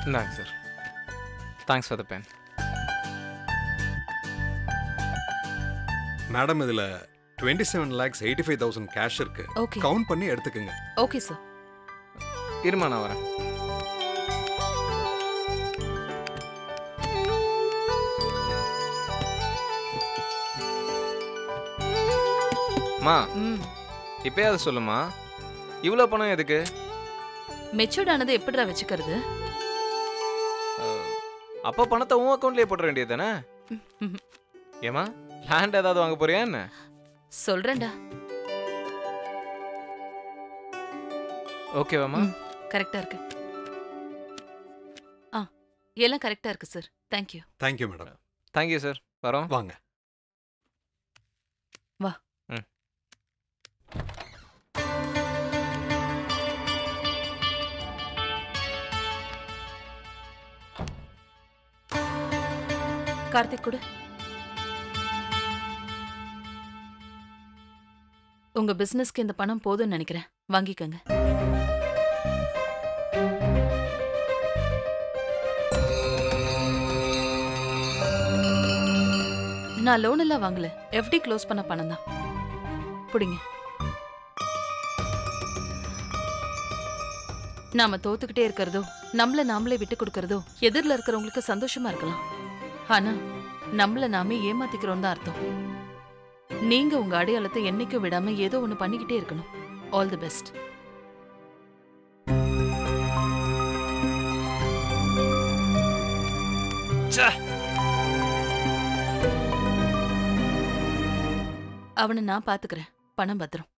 இந்தாங்க sir. Thanks for the pen. Madam இதுல 27,85,000 cash இருக்கு. கவுண்ட் பண்ணி எடுத்துக்கங்க. Okay sir. இருமா நான் வரேன். மா இப்பயாவது சொல்லுமா, இவ்வளோ பணம் எதுக்கு? மெச்சூர்ட் ஆனது எப்படிடா வச்சுக்கிறது? அப்போ பணத்தை உன் அக்கௌண்ட்லயே போட வேண்டியது தானே? ஏமா லேண்ட் ஏதாவது வாங்க போறியா என்ன? சொல்றேன்டா. ஓகேவாமா? கரெக்டா இருக்கு. எல்லாம் கரெக்டா இருக்கு sir. Thank you. Thank you madam. Thank you sir. வரோம். வாங்க. வா. கார்த்திக் கூட உங்க பிசினஸ்க்கு இந்த பணம் போதும்னு நினைக்கிறேன். வாங்கிக்கங்க. நான் லோன் எல்லாம் வாங்கல. எஃப்டி க்ளோஸ் பண்ண பணம் தான். புடிங்க. நாம தோத்துக்கிட்டே இருக்கிறதோ, நம்மள நாமளே விட்டு கொடுக்கறதோ எதிரில இருக்கிறவங்களுக்கு சந்தோஷமா இருக்கலாம். ஆனா நம்மள நாமே ஏமாத்திக்கிறோம் தான் அர்த்தம். நீங்க உங்க அடையாளத்தை என்னைக்கும் விடாம ஏதோ ஒண்ணு பண்ணிக்கிட்டே இருக்கணும். All the best. அவனை நான் பாத்துக்கிறேன். பணம் பத்திரம்.